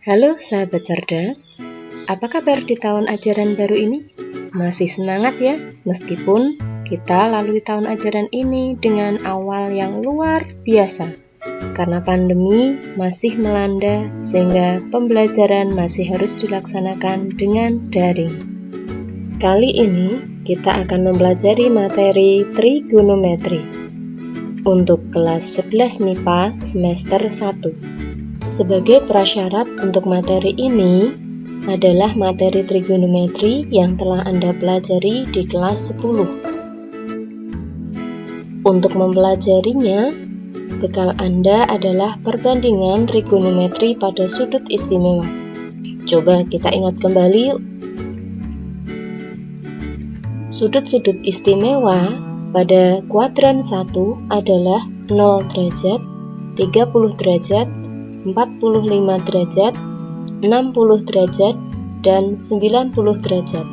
Halo sahabat cerdas, apa kabar di tahun ajaran baru ini? Masih semangat ya, meskipun kita lalui tahun ajaran ini dengan awal yang luar biasa. Karena pandemi masih melanda, sehingga pembelajaran masih harus dilaksanakan dengan daring. Kali ini kita akan mempelajari materi trigonometri untuk kelas 11 MIPA semester 1. Sebagai prasyarat untuk materi ini adalah materi trigonometri yang telah Anda pelajari di kelas 10. Untuk mempelajarinya, bekal Anda adalah perbandingan trigonometri pada sudut istimewa. Coba kita ingat kembali yuk. Sudut-sudut istimewa pada kuadran 1 adalah 0 derajat, 30 derajat, 45 derajat, 60 derajat, dan 90 derajat.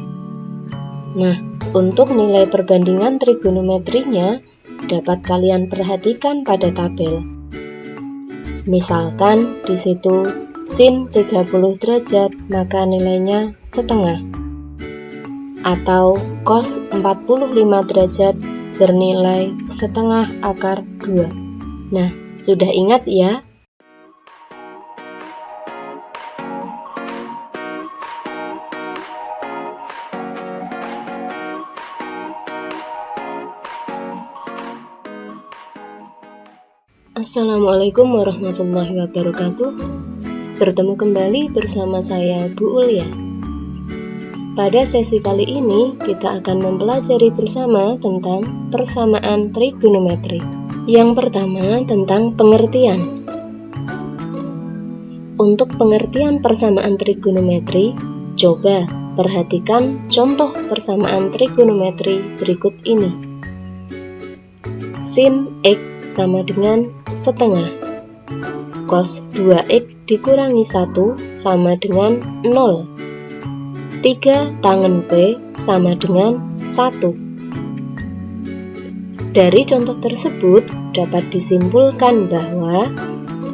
Nah, untuk nilai perbandingan trigonometrinya dapat kalian perhatikan pada tabel. Misalkan di situ sin 30 derajat, maka nilainya setengah. Atau cos 45 derajat bernilai setengah akar 2. Nah, sudah ingat ya? Assalamualaikum warahmatullahi wabarakatuh. Bertemu kembali bersama saya Bu Ulia. Pada sesi kali ini kita akan mempelajari bersama tentang persamaan trigonometri. Yang pertama tentang pengertian. Untuk pengertian persamaan trigonometri, coba perhatikan contoh persamaan trigonometri berikut ini. Sin X sama dengan setengah. Cos 2X dikurangi 1 sama dengan 0. 3 tangen P sama dengan 1. Dari contoh tersebut dapat disimpulkan bahwa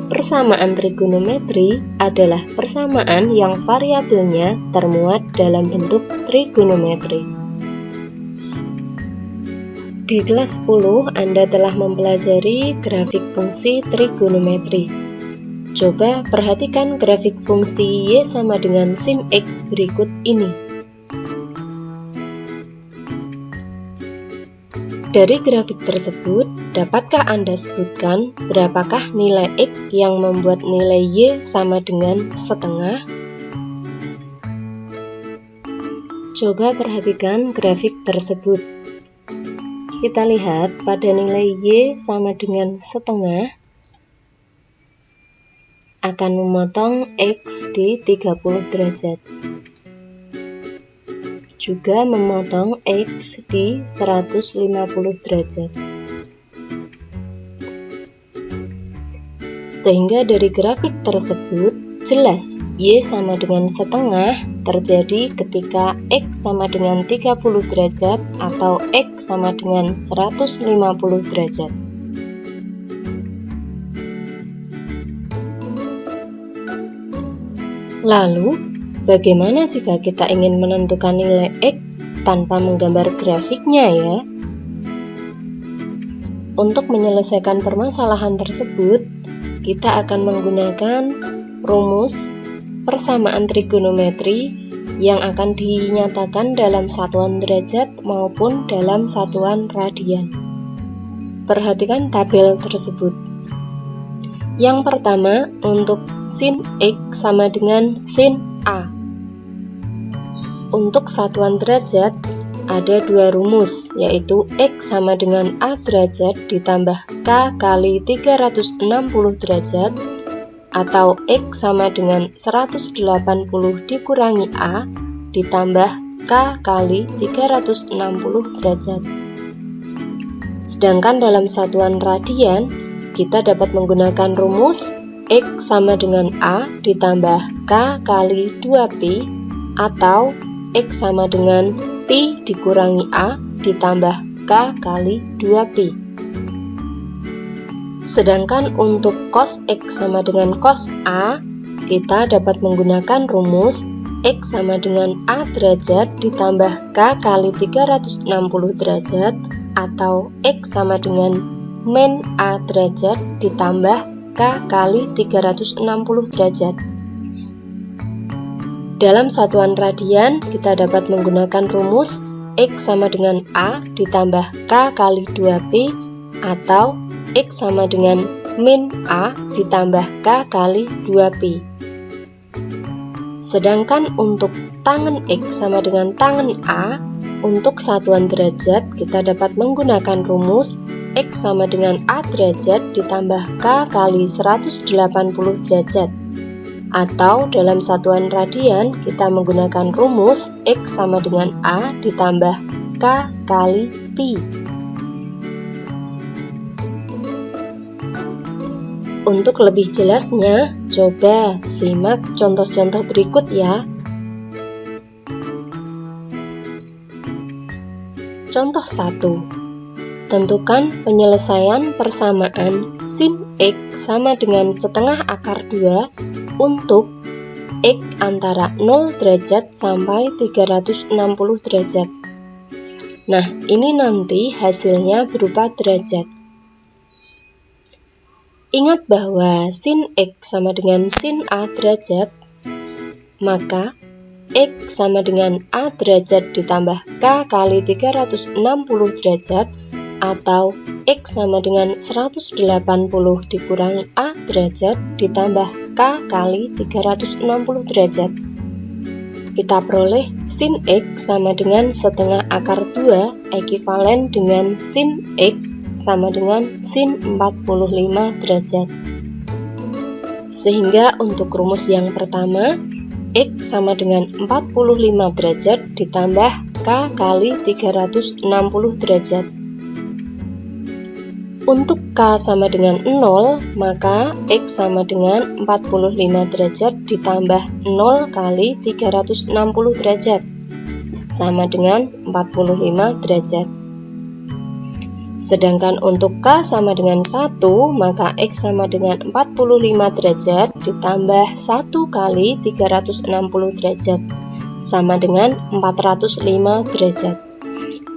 persamaan trigonometri adalah persamaan yang variabelnya termuat dalam bentuk trigonometri. Di kelas 10, Anda telah mempelajari grafik fungsi trigonometri. Coba perhatikan grafik fungsi Y sama dengan sin X berikut ini. Dari grafik tersebut, dapatkah Anda sebutkan berapakah nilai X yang membuat nilai Y sama dengan setengah? Coba perhatikan grafik tersebut. Kita lihat pada nilai Y sama dengan setengah akan memotong X di 30 derajat, juga memotong X di 150 derajat. Sehingga dari grafik tersebut jelas Y sama dengan setengah terjadi ketika X sama dengan 30 derajat atau X sama dengan 150 derajat. Lalu, bagaimana jika kita ingin menentukan nilai X tanpa menggambar grafiknya ya? Untuk menyelesaikan permasalahan tersebut, kita akan menggunakan rumus persamaan trigonometri yang akan dinyatakan dalam satuan derajat maupun dalam satuan radian. Perhatikan tabel tersebut. Yang pertama, untuk sin X sama dengan sin A. Untuk satuan derajat, ada dua rumus, yaitu X sama dengan A derajat ditambah K kali 360 derajat, atau X sama dengan 180 dikurangi A ditambah K kali 360 derajat. Sedangkan dalam satuan radian, kita dapat menggunakan rumus X sama dengan A ditambah K kali 2Pi, atau X sama dengan Pi dikurangi A ditambah K kali 2Pi. Sedangkan untuk cos X sama dengan cos A, kita dapat menggunakan rumus X sama dengan A derajat ditambah K kali 360 derajat atau X sama dengan min A derajat ditambah K kali 360 derajat. Dalam satuan radian, kita dapat menggunakan rumus X sama dengan A ditambah K kali 2Pi atau X sama dengan min A ditambah K kali 2Pi. Sedangkan untuk tangen X sama dengan tangen A, untuk satuan derajat kita dapat menggunakan rumus X sama dengan A derajat ditambah K kali 180 derajat. Atau dalam satuan radian kita menggunakan rumus X sama dengan A ditambah K kali Pi. Untuk lebih jelasnya, coba simak contoh-contoh berikut ya. Contoh 1. Tentukan penyelesaian persamaan sin X sama dengan setengah akar 2 untuk X antara 0 derajat sampai 360 derajat. Nah, ini nanti hasilnya berupa derajat. Ingat bahwa sin X sama dengan sin A derajat, maka X sama dengan A derajat ditambah K kali 360 derajat atau X sama dengan 180 dikurangi A derajat ditambah K kali 360 derajat. Kita peroleh sin X sama dengan setengah akar 2 ekivalen dengan sin X sama dengan sin 45 derajat. Sehingga untuk rumus yang pertama, X sama dengan 45 derajat ditambah K kali 360 derajat. Untuk K sama dengan 0, maka X sama dengan 45 derajat ditambah 0 kali 360 derajat, sama dengan 45 derajat. Sedangkan untuk K sama dengan 1, maka X sama dengan 45 derajat ditambah 1 kali 360 derajat, sama dengan 405 derajat.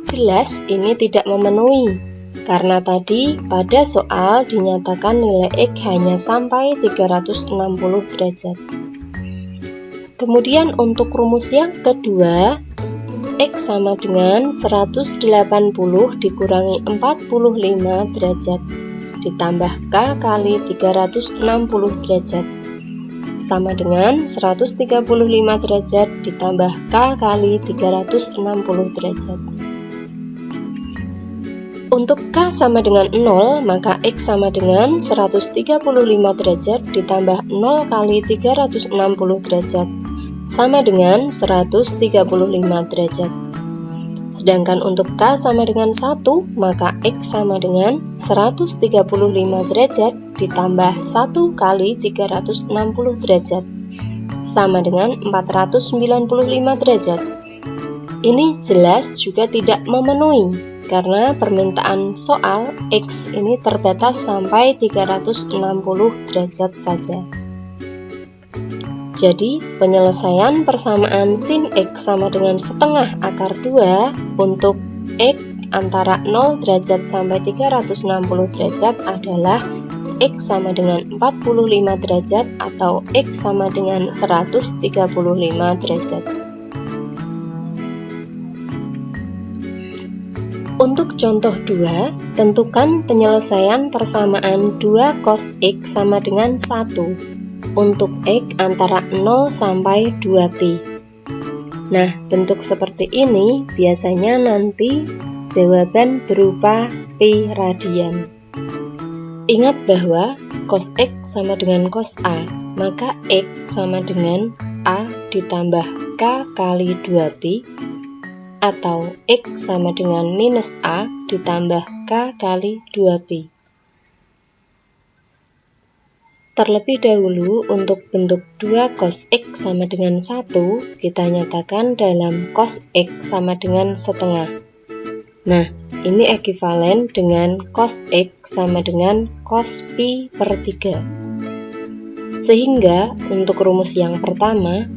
Jelas ini tidak memenuhi, karena tadi pada soal dinyatakan nilai X hanya sampai 360 derajat. Kemudian untuk rumus yang kedua, X sama dengan 180 dikurangi 45 derajat ditambah K kali 360 derajat sama dengan 135 derajat ditambah K kali 360 derajat. Untuk K sama dengan 0, maka X sama dengan 135 derajat ditambah 0 kali 360 derajat sama dengan 135 derajat. Sedangkan untuk K sama dengan 1, maka X sama dengan 135 derajat ditambah 1 kali 360 derajat, sama dengan 495 derajat. Ini jelas juga tidak memenuhi, karena permintaan soal X ini terbatas sampai 360 derajat saja. Jadi, penyelesaian persamaan sin X sama dengan setengah akar 2 untuk X antara 0 derajat sampai 360 derajat adalah X sama dengan 45 derajat atau X sama dengan 135 derajat. Untuk contoh 2, tentukan penyelesaian persamaan 2 cos X sama dengan 1 untuk X antara 0 sampai 2Pi. Nah, bentuk seperti ini biasanya nanti jawaban berupa Pi radian. Ingat bahwa cos X sama dengan cos A, maka X sama dengan A ditambah K kali 2Pi, atau X sama dengan minus A ditambah K kali 2Pi. Terlebih dahulu untuk bentuk 2 cos X sama dengan 1, kita nyatakan dalam cos X sama dengan setengah. Nah, ini ekivalen dengan cos X sama dengan cos Pi per 3. Sehingga untuk rumus yang pertama,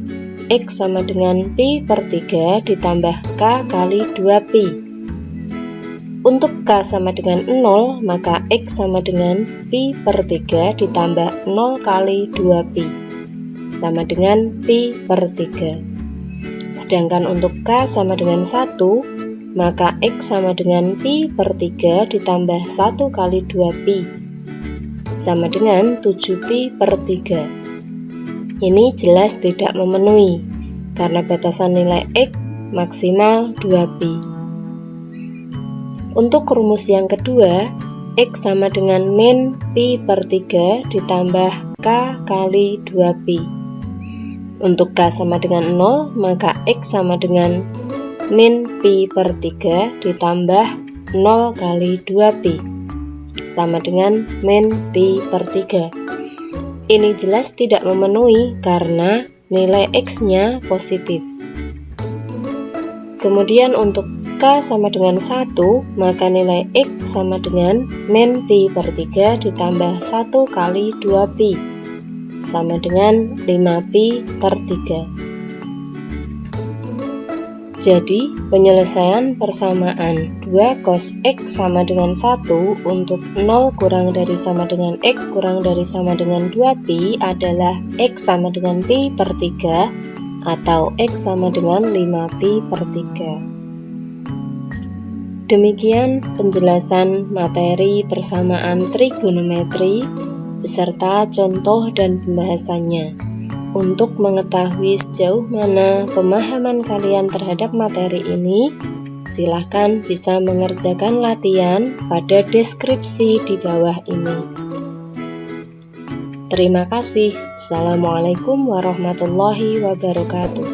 X sama dengan Pi per 3 ditambah K kali 2Pi. Untuk K sama dengan 0, maka X sama dengan Pi per 3 ditambah 0 kali 2Pi, sama dengan Pi per 3. Sedangkan untuk K sama dengan 1, maka X sama dengan Pi per 3 ditambah 1 kali 2Pi, sama dengan 7Pi per 3. Ini jelas tidak memenuhi, karena batasan nilai X maksimal 2Pi. Untuk rumus yang kedua, X sama dengan min Pi per 3 ditambah K kali 2Pi. Untuk K sama dengan 0, maka X sama dengan min Pi per 3 ditambah 0 kali 2Pi, sama dengan min Pi per 3. Ini jelas tidak memenuhi karena nilai X-nya positif. Kemudian untuk K sama dengan 1, maka nilai X sama dengan min Pi per 3 ditambah 1 kali 2Pi, sama dengan 5Pi per 3. Jadi, penyelesaian persamaan 2 cos X sama dengan 1 untuk 0 kurang dari sama dengan X kurang dari sama dengan 2Pi adalah X sama dengan Pi per 3 atau X sama dengan 5Pi per 3. Demikian penjelasan materi persamaan trigonometri beserta contoh dan pembahasannya. Untuk mengetahui sejauh mana pemahaman kalian terhadap materi ini, silahkan bisa mengerjakan latihan pada deskripsi di bawah ini. Terima kasih. Assalamualaikum warahmatullahi wabarakatuh.